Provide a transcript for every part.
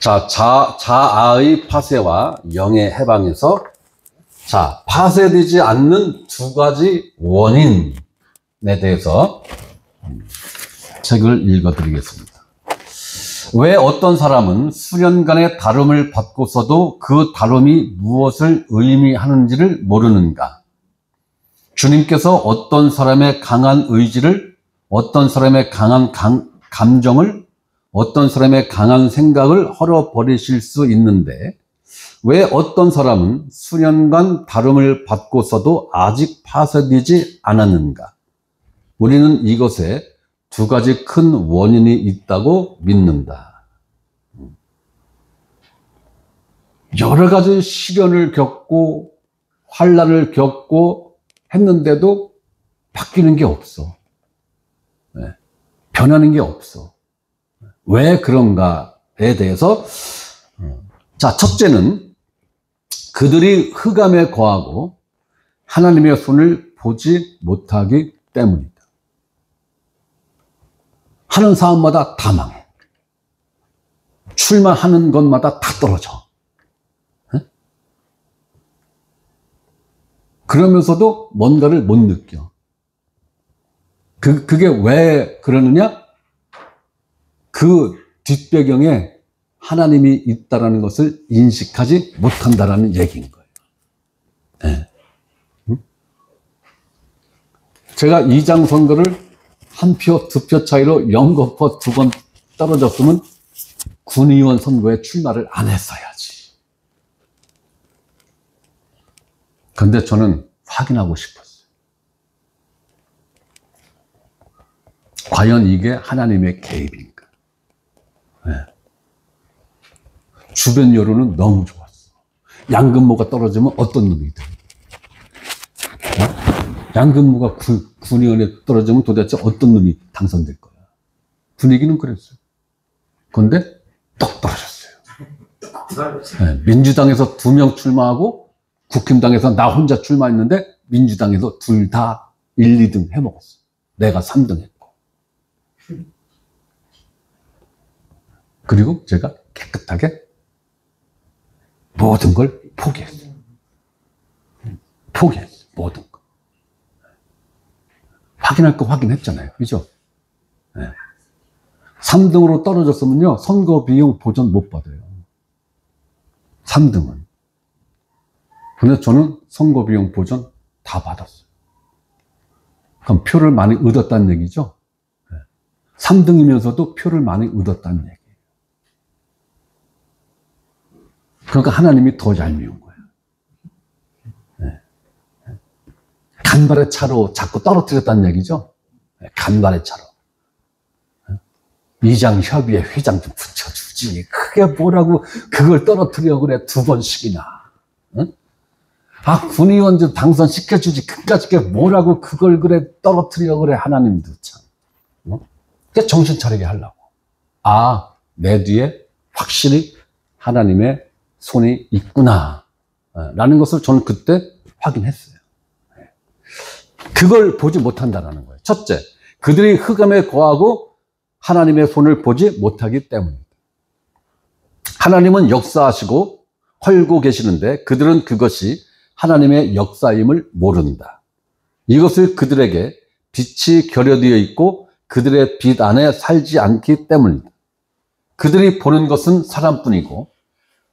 자, 자아의 파쇄와 영의 해방에서 자, 파쇄되지 않는 두 가지 원인에 대해서 책을 읽어드리겠습니다. 왜 어떤 사람은 수년간의 다름을 받고서도 그 다름이 무엇을 의미하는지를 모르는가? 주님께서 어떤 사람의 강한 의지를, 어떤 사람의 강한 감정을, 어떤 사람의 강한 생각을 헐어버리실 수 있는데 왜 어떤 사람은 수년간 다름을 받고서도 아직 파쇄되지 않았는가? 우리는 이것에 두 가지 큰 원인이 있다고 믿는다. 여러 가지 시련을 겪고 환난을 겪고 했는데도 바뀌는 게 없어. 변하는 게 없어. 왜 그런가에 대해서 자, 첫째는 그들이 흑암에 거하고 하나님의 손을 보지 못하기 때문이다. 하는 사람마다 다 망해. 출마하는 것마다 다 떨어져. 그러면서도 뭔가를 못 느껴. 그게 왜 그러느냐? 그 뒷배경에 하나님이 있다는 것을 인식하지 못한다는 얘기인 거예요. 네. 제가 2장 선거를 한 표, 2표 차이로 연거푸 2번 떨어졌으면 군의원 선거에 출마를 안 했어야지. 근데 저는 확인하고 싶었어요. 과연 이게 하나님의 개입인가? 네. 주변 여론은 너무 좋았어. 양근모가 떨어지면 어떤 놈이 돼? 양근모가 군의원에 떨어지면 도대체 어떤 놈이 당선될 거야? 분위기는 그랬어요. 그런데 떡 떨어졌어요. 네, 민주당에서 2명 출마하고 국힘당에서 나 혼자 출마했는데 민주당에서 둘 다 1, 2등 해먹었어. 내가 3등 했고. 그리고 제가 깨끗하게 모든 걸 포기했어요. 포기했어요. 모든 거. 확인할 거 확인했잖아요. 그죠? 네. 3등으로 떨어졌으면요, 선거 비용 보전 못 받아요. 3등은. 근데 저는 선거 비용 보전 다 받았어요. 그럼 표를 많이 얻었다는 얘기죠? 네. 3등이면서도 표를 많이 얻었다는 얘기예요. 그러니까 하나님이 더 얄미운 거예요. 네. 간발의 차로 자꾸 떨어뜨렸다는 얘기죠? 네. 간발의 차로. 이장 협의회 회장 좀 붙여주지. 그게 뭐라고 그걸 떨어뜨려 그래 2번씩이나. 응? 아, 군의원 좀 당선시켜주지. 그까짓 게 뭐라고 그걸 그래 떨어뜨려 그래 하나님도 참. 응? 그게 정신 차리게 하려고. 아, 내 뒤에 확실히 하나님의 손이 있구나 라는 것을 저는 그때 확인했어요. 그걸 보지 못한다는 거예요. 첫째, 그들이 흑암에 거하고 하나님의 손을 보지 못하기 때문입니다. 하나님은 역사하시고 헐고 계시는데 그들은 그것이 하나님의 역사임을 모른다. 이것을 그들에게 빛이 결여되어 있고 그들의 빛 안에 살지 않기 때문이다. 그들이 보는 것은 사람뿐이고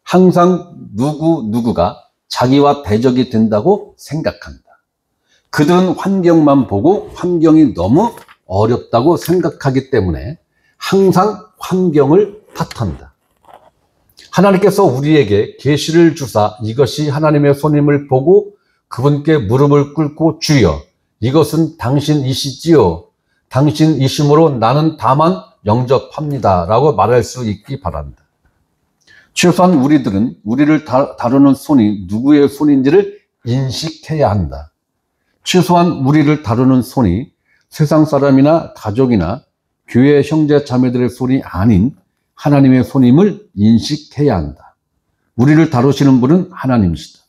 항상 누구가 자기와 대적이 된다고 생각한다. 그들은 환경만 보고 환경이 너무 어렵다고 생각하기 때문에 항상 환경을 탓한다. 하나님께서 우리에게 계시를 주사 이것이 하나님의 손임을 보고 그분께 무릎을 꿇고 주여 이것은 당신이시지요. 당신이심으로 나는 다만 영접합니다 라고 말할 수 있기 바란다. 최소한 우리들은 우리를 다루는 손이 누구의 손인지를 인식해야 한다. 최소한 우리를 다루는 손이 세상 사람이나 가족이나 교회 형제 자매들의 손이 아닌 하나님의 손임을 인식해야 한다. 우리를 다루시는 분은 하나님이시다.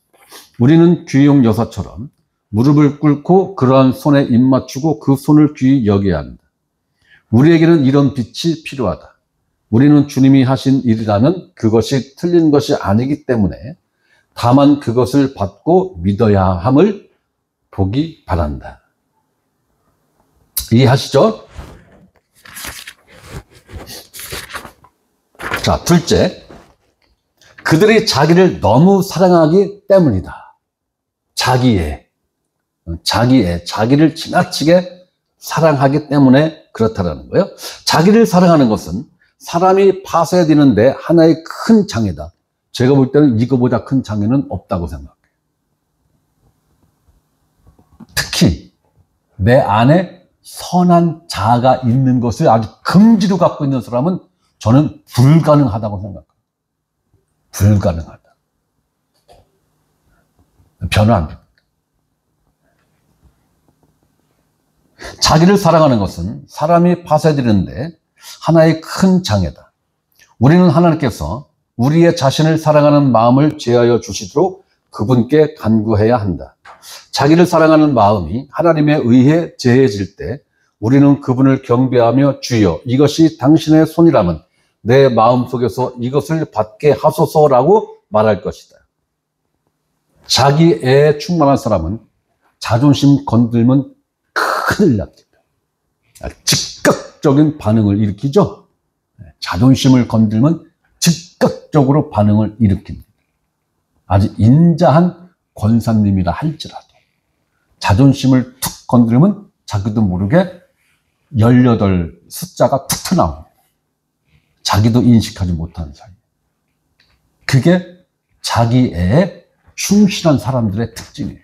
우리는 귀용 여사처럼 무릎을 꿇고 그러한 손에 입맞추고 그 손을 귀히 여겨야 한다. 우리에게는 이런 빛이 필요하다. 우리는 주님이 하신 일이라면 그것이 틀린 것이 아니기 때문에 다만 그것을 받고 믿어야 함을 보기 바란다. 이해하시죠? 자, 둘째. 그들이 자기를 너무 사랑하기 때문이다. 자기를 지나치게 사랑하기 때문에 그렇다라는 거예요. 자기를 사랑하는 것은 사람이 파쇄되는데 하나의 큰 장애다. 제가 볼 때는 이거보다 큰 장애는 없다고 생각해요. 특히 내 안에 선한 자아가 있는 것을 아주 긍지로 갖고 있는 사람은 저는 불가능하다고 생각해요. 불가능하다. 변화 안 됩니다. 자기를 사랑하는 것은 사람이 파쇄되는데 하나의 큰 장애다. 우리는 하나님께서 우리의 자신을 사랑하는 마음을 제하여 주시도록 그분께 간구해야 한다. 자기를 사랑하는 마음이 하나님에 의해 제해질 때 우리는 그분을 경배하며 주여 이것이 당신의 손이라면 내 마음속에서 이것을 받게 하소서라고 말할 것이다. 자기에 충만한 사람은 자존심 건들면 큰일 납니다. 즉각적인 반응을 일으키죠. 자존심을 건들면 즉각적으로 반응을 일으킵니다. 아주 인자한 권사님이라 할지라도 자존심을 툭 건들면 자기도 모르게 18 숫자가 툭 튀어나옵니다. 자기도 인식하지 못하는 사이. 그게 자기애에 충실한 사람들의 특징이에요.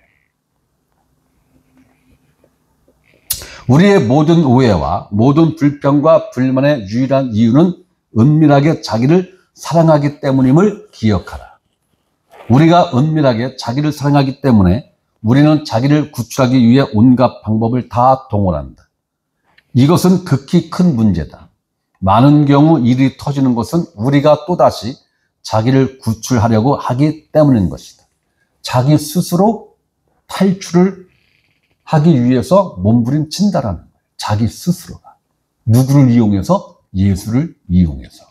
우리의 모든 오해와 모든 불평과 불만의 유일한 이유는 은밀하게 자기를 사랑하기 때문임을 기억하라. 우리가 은밀하게 자기를 사랑하기 때문에 우리는 자기를 구출하기 위해 온갖 방법을 다 동원한다. 이것은 극히 큰 문제다. 많은 경우 일이 터지는 것은 우리가 또다시 자기를 구출하려고 하기 때문인 것이다. 자기 스스로 탈출을 하기 위해서 몸부림친다라는 거예요. 자기 스스로가. 누구를 이용해서? 예수를 이용해서.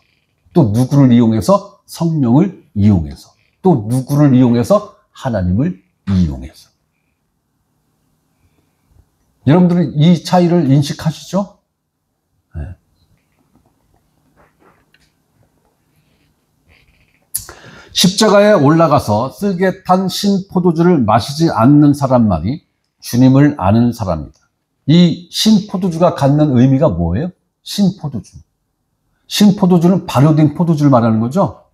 또 누구를 이용해서? 성령을 이용해서. 또 누구를 이용해서? 하나님을 이용해서. 여러분들은 이 차이를 인식하시죠? 네. 십자가에 올라가서 쓸개 탄 신포도주를 마시지 않는 사람만이 주님을 아는 사람이다. 이 신포도주가 갖는 의미가 뭐예요? 신포도주. 신포도주는 발효된 포도주를 말하는 거죠.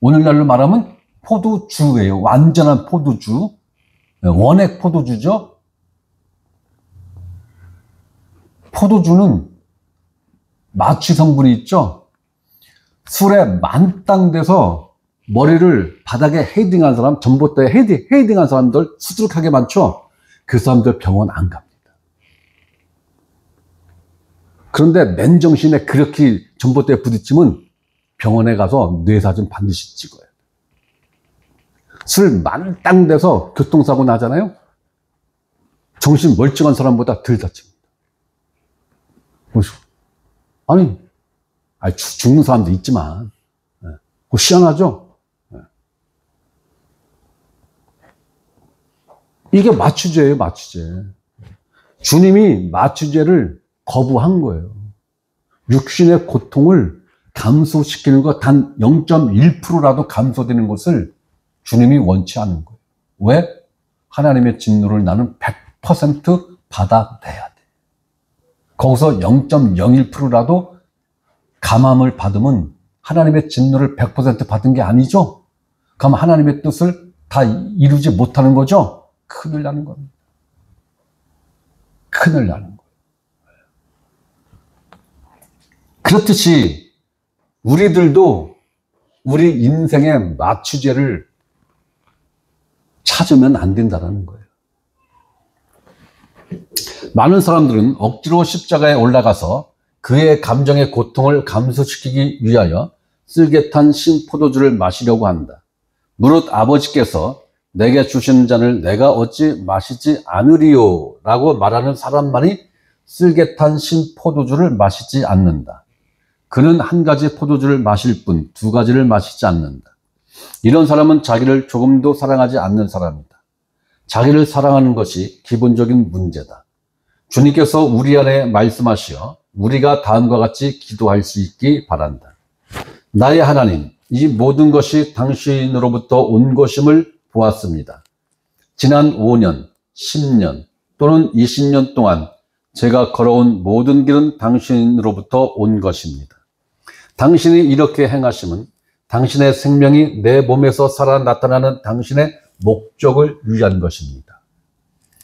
오늘날로 말하면 포도주예요. 완전한 포도주. 원액 포도주죠. 포도주는 마취 성분이 있죠. 술에 만땅 돼서 머리를 바닥에 헤딩한 사람, 전봇대에 헤딩한 사람들 수두룩하게 많죠. 그 사람들 병원 안 갑니다. 그런데 맨정신에 그렇게 전봇대에 부딪히면 병원에 가서 뇌사진 반드시 찍어요. 술 만땅 돼서 교통사고 나잖아요. 정신 멀쩡한 사람보다 덜 다칩니다. 아니 죽는 사람도 있지만 그거 희한하죠? 이게 마취제예요, 마취제. 주님이 마취제를 거부한 거예요. 육신의 고통을 감소시키는 것 단 0.1%라도 감소되는 것을 주님이 원치 않은 거예요. 왜? 하나님의 진노를 나는 100% 받아내야 돼. 거기서 0.01%라도 감함을 받으면 하나님의 진노를 100% 받은 게 아니죠? 그럼 하나님의 뜻을 다 이루지 못하는 거죠? 큰일 나는 겁니다. 큰일 나는 거예요. 그렇듯이 우리들도 우리 인생의 마취제를 찾으면 안 된다는 거예요. 많은 사람들은 억지로 십자가에 올라가서 그의 감정의 고통을 감소시키기 위하여 쓸개 탄 신포도주를 마시려고 한다. 무릇 아버지께서 내게 주시는 잔을 내가 어찌 마시지 않으리요 라고 말하는 사람만이 쓸개 탄 신포도주를 마시지 않는다. 그는 한 가지 포도주를 마실 뿐 두 가지를 마시지 않는다. 이런 사람은 자기를 조금도 사랑하지 않는 사람이다. 자기를 사랑하는 것이 기본적인 문제다. 주님께서 우리 안에 말씀하시어 우리가 다음과 같이 기도할 수 있기 바란다. 나의 하나님, 이 모든 것이 당신으로부터 온 것임을 보았습니다. 지난 5년, 10년 또는 20년 동안 제가 걸어온 모든 길은 당신으로부터 온 것입니다. 당신이 이렇게 행하심은 당신의 생명이 내 몸에서 살아 나타나는 당신의 목적을 위한 것입니다.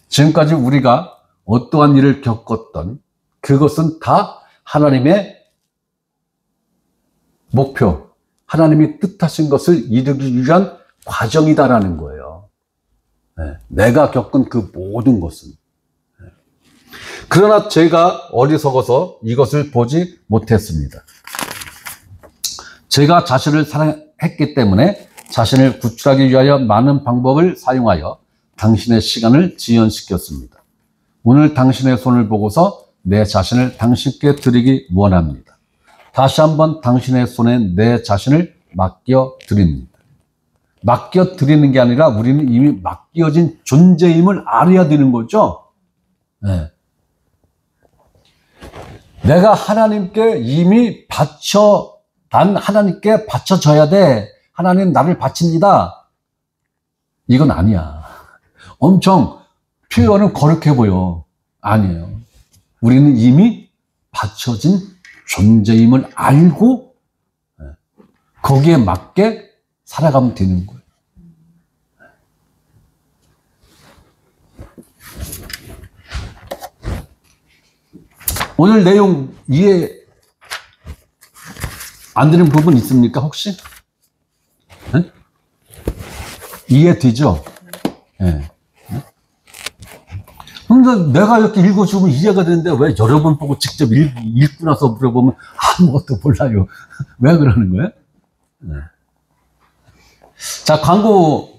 지금까지 우리가 어떠한 일을 겪었던 그것은 다 하나님의 목표, 하나님이 뜻하신 것을 이루기 위한 과정이다라는 거예요. 내가 겪은 그 모든 것은. 그러나 제가 어리석어서 이것을 보지 못했습니다. 제가 자신을 사랑했기 때문에 자신을 구출하기 위하여 많은 방법을 사용하여 당신의 시간을 지연시켰습니다. 오늘 당신의 손을 보고서 내 자신을 당신께 드리기 원합니다. 다시 한번 당신의 손에 내 자신을 맡겨드립니다. 맡겨드리는 게 아니라 우리는 이미 맡겨진 존재임을 알아야 되는 거죠. 네. 내가 하나님께 이미 난 하나님께 바쳐져야 돼. 하나님 나를 바칩니다. 이건 아니야. 엄청 표현은 거룩해 보여. 아니에요. 우리는 이미 바쳐진 존재임을 알고 거기에 맞게 살아가면 되는 거예요. 오늘 내용 이해 안 되는 부분 있습니까, 혹시? 네? 이해되죠? 네. 근데 내가 이렇게 읽어주면 이해가 되는데 왜 여러 번 보고 직접 읽고 나서 물어보면 아무것도 몰라요. 왜 그러는 거예요? 네. 자, 광고